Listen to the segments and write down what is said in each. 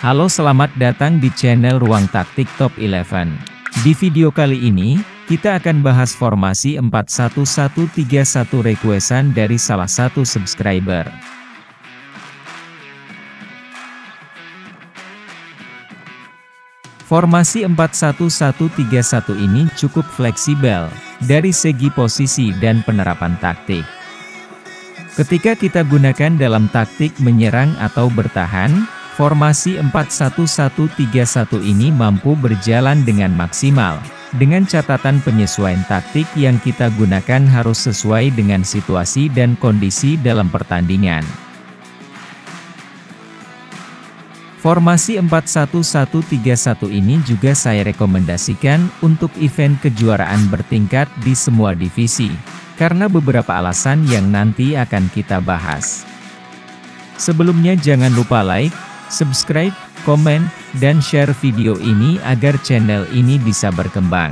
Halo, selamat datang di channel Ruang Taktik Top 11. Di video kali ini, kita akan bahas formasi 4-1-1-3-1 requestan dari salah satu subscriber. Formasi 4-1-1-3-1 ini cukup fleksibel dari segi posisi dan penerapan taktik. Ketika kita gunakan dalam taktik menyerang atau bertahan, formasi 4-1-1-3-1 ini mampu berjalan dengan maksimal. Dengan catatan penyesuaian taktik yang kita gunakan harus sesuai dengan situasi dan kondisi dalam pertandingan. Formasi 4-1-1-3-1 ini juga saya rekomendasikan untuk event kejuaraan bertingkat di semua divisi, karena beberapa alasan yang nanti akan kita bahas. Sebelumnya jangan lupa like, subscribe, komen, dan share video ini agar channel ini bisa berkembang.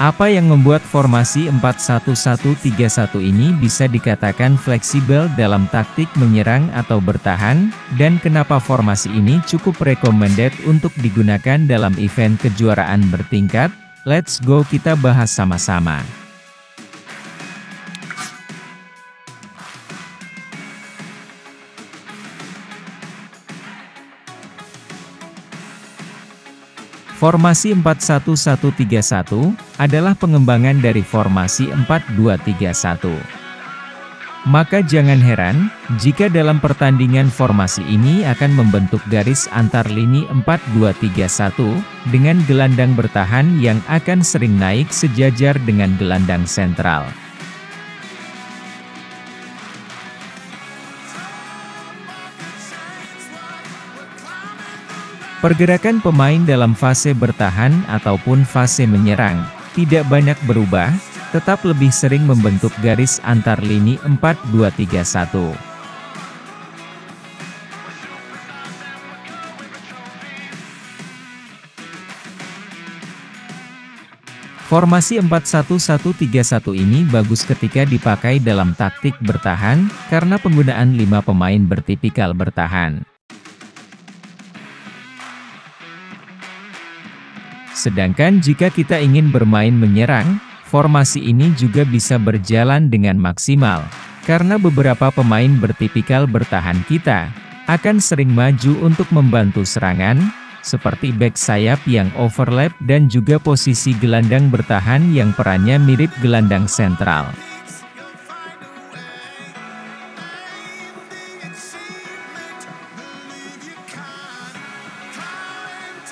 Apa yang membuat formasi 4-1-1-3-1 ini bisa dikatakan fleksibel dalam taktik menyerang atau bertahan, dan kenapa formasi ini cukup recommended untuk digunakan dalam event kejuaraan bertingkat? Let's go, kita bahas sama-sama. Formasi 4-1-1-3-1 adalah pengembangan dari formasi 4-2-3-1. Maka jangan heran, jika dalam pertandingan formasi ini akan membentuk garis antar lini 4-2-3-1, dengan gelandang bertahan yang akan sering naik sejajar dengan gelandang sentral. Pergerakan pemain dalam fase bertahan ataupun fase menyerang tidak banyak berubah, tetap lebih sering membentuk garis antar lini 4-2-3-1. Formasi 4-1-1-3-1 ini bagus ketika dipakai dalam taktik bertahan, karena penggunaan 5 pemain bertipikal bertahan. Sedangkan jika kita ingin bermain menyerang, formasi ini juga bisa berjalan dengan maksimal, karena beberapa pemain bertipikal bertahan kita akan sering maju untuk membantu serangan, seperti back sayap yang overlap dan juga posisi gelandang bertahan yang perannya mirip gelandang sentral.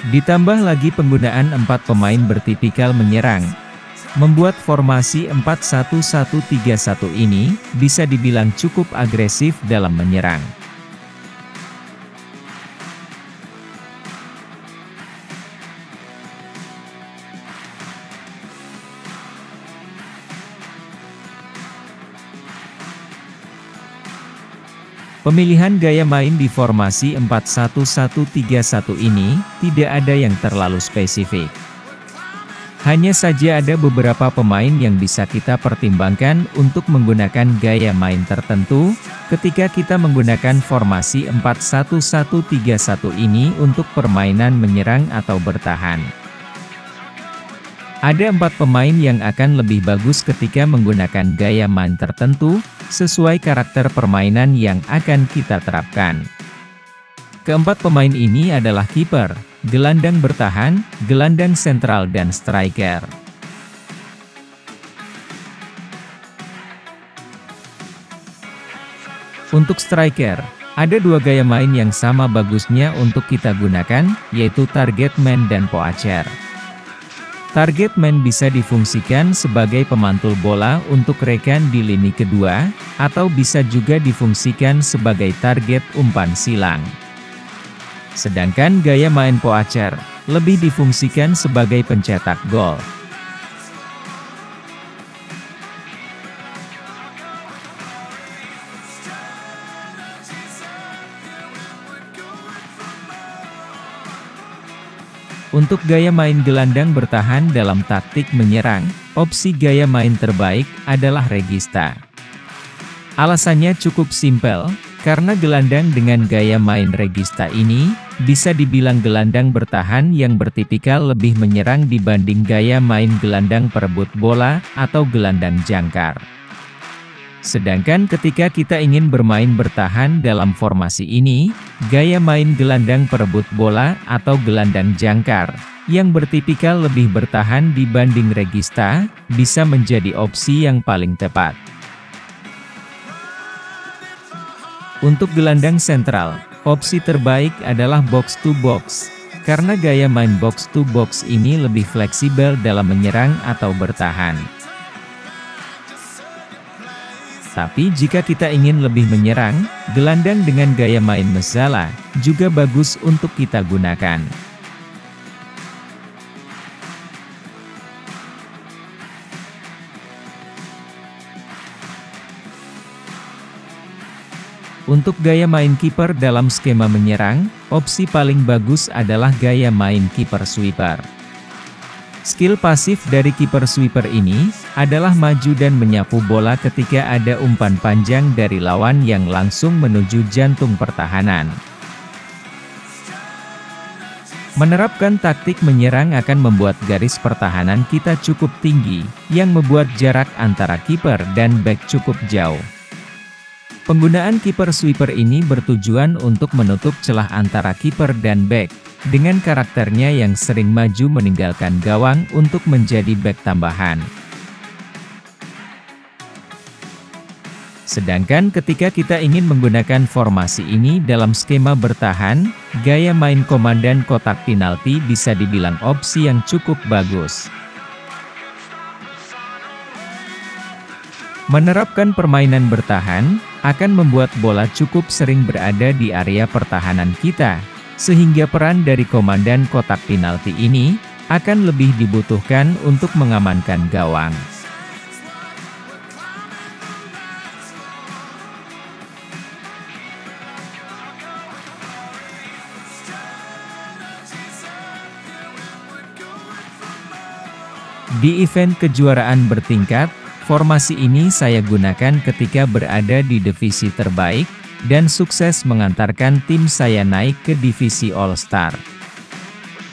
Ditambah lagi penggunaan 4 pemain bertipikal menyerang, membuat formasi 4-1-1-3-1 ini bisa dibilang cukup agresif dalam menyerang. Pemilihan gaya main di formasi 4-1-1-3-1 ini tidak ada yang terlalu spesifik. Hanya saja ada beberapa pemain yang bisa kita pertimbangkan untuk menggunakan gaya main tertentu ketika kita menggunakan formasi 4-1-1-3-1 ini untuk permainan menyerang atau bertahan. Ada 4 pemain yang akan lebih bagus ketika menggunakan gaya main tertentu, sesuai karakter permainan yang akan kita terapkan. Keempat pemain ini adalah kiper, gelandang bertahan, gelandang sentral dan striker. Untuk striker, ada 2 gaya main yang sama bagusnya untuk kita gunakan, yaitu target man dan poacher. Target man bisa difungsikan sebagai pemantul bola untuk rekan di lini kedua, atau bisa juga difungsikan sebagai target umpan silang. Sedangkan gaya main poacher lebih difungsikan sebagai pencetak gol. Untuk gaya main gelandang bertahan dalam taktik menyerang, opsi gaya main terbaik adalah regista. Alasannya cukup simpel, Karena gelandang dengan gaya main regista ini, bisa dibilang gelandang bertahan yang bertipikal lebih menyerang dibanding gaya main gelandang perebut bola atau gelandang jangkar. Sedangkan ketika kita ingin bermain bertahan dalam formasi ini, gaya main gelandang perebut bola atau gelandang jangkar, yang bertipikal lebih bertahan dibanding regista, bisa menjadi opsi yang paling tepat. Untuk gelandang sentral, opsi terbaik adalah box to box, karena gaya main box to box ini lebih fleksibel dalam menyerang atau bertahan. Tapi jika kita ingin lebih menyerang, gelandang dengan gaya main Mezzala juga bagus untuk kita gunakan. Untuk gaya main kiper dalam skema menyerang, opsi paling bagus adalah gaya main kiper sweeper. Skill pasif dari kiper sweeper ini adalah maju dan menyapu bola ketika ada umpan panjang dari lawan yang langsung menuju jantung pertahanan. Menerapkan taktik menyerang akan membuat garis pertahanan kita cukup tinggi, yang membuat jarak antara kiper dan bek cukup jauh. Penggunaan kiper sweeper ini bertujuan untuk menutup celah antara kiper dan bek, dengan karakternya yang sering maju meninggalkan gawang untuk menjadi bek tambahan. Sedangkan ketika kita ingin menggunakan formasi ini dalam skema bertahan, gaya main komandan kotak penalti bisa dibilang opsi yang cukup bagus. Menerapkan permainan bertahan akan membuat bola cukup sering berada di area pertahanan kita, sehingga peran dari komandan kotak penalti ini akan lebih dibutuhkan untuk mengamankan gawang. Di event kejuaraan bertingkat, formasi ini saya gunakan ketika berada di divisi terbaik, dan sukses mengantarkan tim saya naik ke divisi All-Star.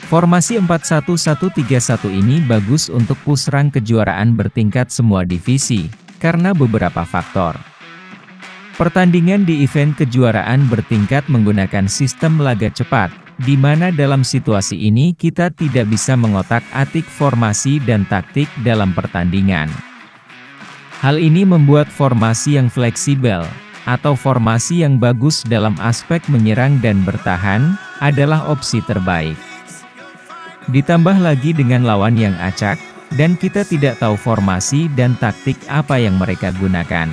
Formasi 4-1-1-3-1 ini bagus untuk pusrang kejuaraan bertingkat semua divisi, karena beberapa faktor. Pertandingan di event kejuaraan bertingkat menggunakan sistem laga cepat, di mana dalam situasi ini kita tidak bisa mengotak-atik formasi dan taktik dalam pertandingan. Hal ini membuat formasi yang fleksibel, atau formasi yang bagus dalam aspek menyerang dan bertahan, adalah opsi terbaik. Ditambah lagi dengan lawan yang acak, dan kita tidak tahu formasi dan taktik apa yang mereka gunakan.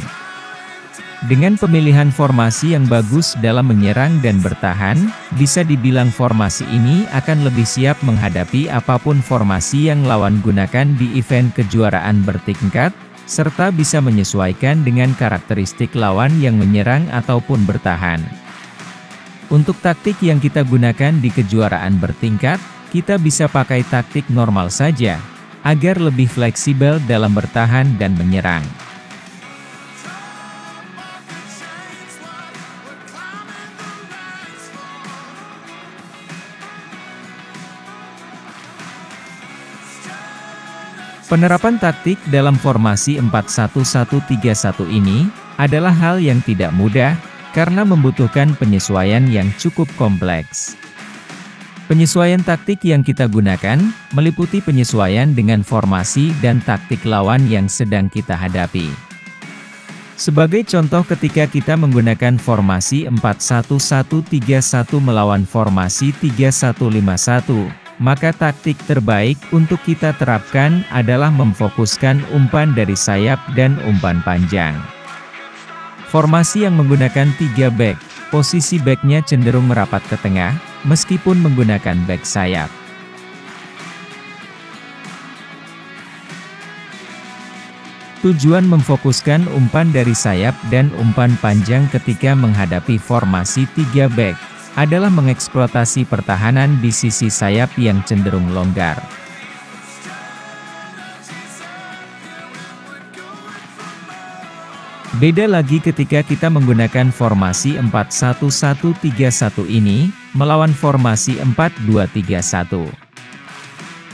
Dengan pemilihan formasi yang bagus dalam menyerang dan bertahan, bisa dibilang formasi ini akan lebih siap menghadapi apapun formasi yang lawan gunakan di event kejuaraan bertingkat, serta bisa menyesuaikan dengan karakteristik lawan yang menyerang ataupun bertahan. Untuk taktik yang kita gunakan di kejuaraan bertingkat, kita bisa pakai taktik normal saja, agar lebih fleksibel dalam bertahan dan menyerang. Penerapan taktik dalam formasi 4-1-1-3-1 ini adalah hal yang tidak mudah, karena membutuhkan penyesuaian yang cukup kompleks. Penyesuaian taktik yang kita gunakan, meliputi penyesuaian dengan formasi dan taktik lawan yang sedang kita hadapi. Sebagai contoh ketika kita menggunakan formasi 4-1-1-3-1 melawan formasi 3-1-5-1, maka taktik terbaik untuk kita terapkan adalah memfokuskan umpan dari sayap dan umpan panjang. Formasi yang menggunakan 3 bek, posisi beknya cenderung merapat ke tengah, meskipun menggunakan bek sayap. Tujuan memfokuskan umpan dari sayap dan umpan panjang ketika menghadapi formasi 3 bek adalah mengeksploitasi pertahanan di sisi sayap yang cenderung longgar. Beda lagi ketika kita menggunakan formasi 4-1-1-3-1 ini, melawan formasi 4-2-3-1.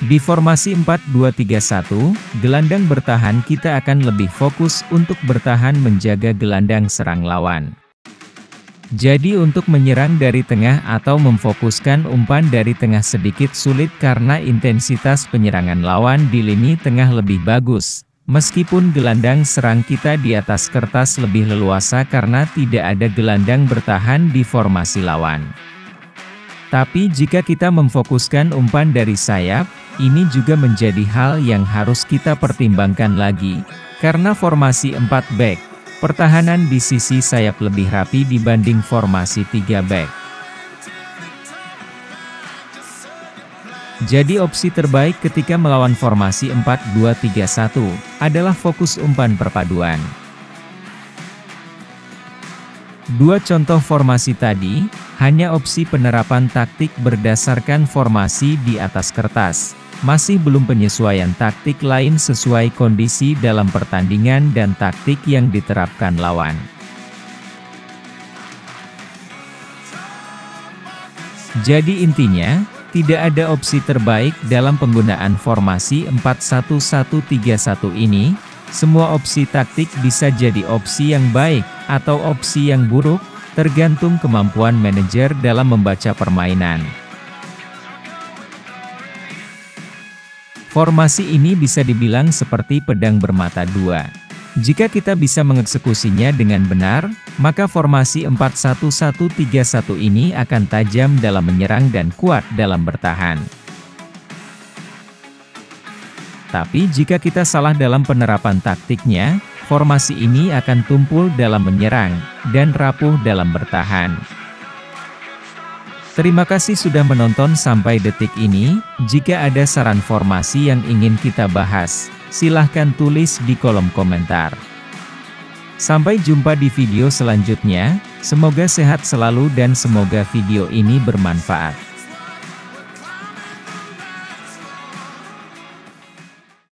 Di formasi 4-2-3-1, gelandang bertahan kita akan lebih fokus untuk bertahan menjaga gelandang serang lawan. Jadi untuk menyerang dari tengah atau memfokuskan umpan dari tengah sedikit sulit karena intensitas penyerangan lawan di lini tengah lebih bagus. Meskipun gelandang serang kita di atas kertas lebih leluasa karena tidak ada gelandang bertahan di formasi lawan. Tapi jika kita memfokuskan umpan dari sayap, ini juga menjadi hal yang harus kita pertimbangkan lagi. Karena formasi 4 back, pertahanan di sisi sayap lebih rapi dibanding formasi 3 back. Jadi opsi terbaik ketika melawan formasi 4-2-3-1, adalah fokus umpan perpaduan. Dua contoh formasi tadi, hanya opsi penerapan taktik berdasarkan formasi di atas kertas. Masih belum penyesuaian taktik lain sesuai kondisi dalam pertandingan dan taktik yang diterapkan lawan. Jadi intinya, tidak ada opsi terbaik dalam penggunaan formasi 4-1-1-3-1 ini. Semua opsi taktik bisa jadi opsi yang baik atau opsi yang buruk, tergantung kemampuan manajer dalam membaca permainan. Formasi ini bisa dibilang seperti pedang bermata dua. Jika kita bisa mengeksekusinya dengan benar, maka formasi 4-1-1-3-1 ini akan tajam dalam menyerang dan kuat dalam bertahan. Tapi jika kita salah dalam penerapan taktiknya, formasi ini akan tumpul dalam menyerang, dan rapuh dalam bertahan. Terima kasih sudah menonton sampai detik ini. Jika ada saran formasi yang ingin kita bahas, silahkan tulis di kolom komentar. Sampai jumpa di video selanjutnya, semoga sehat selalu dan semoga video ini bermanfaat.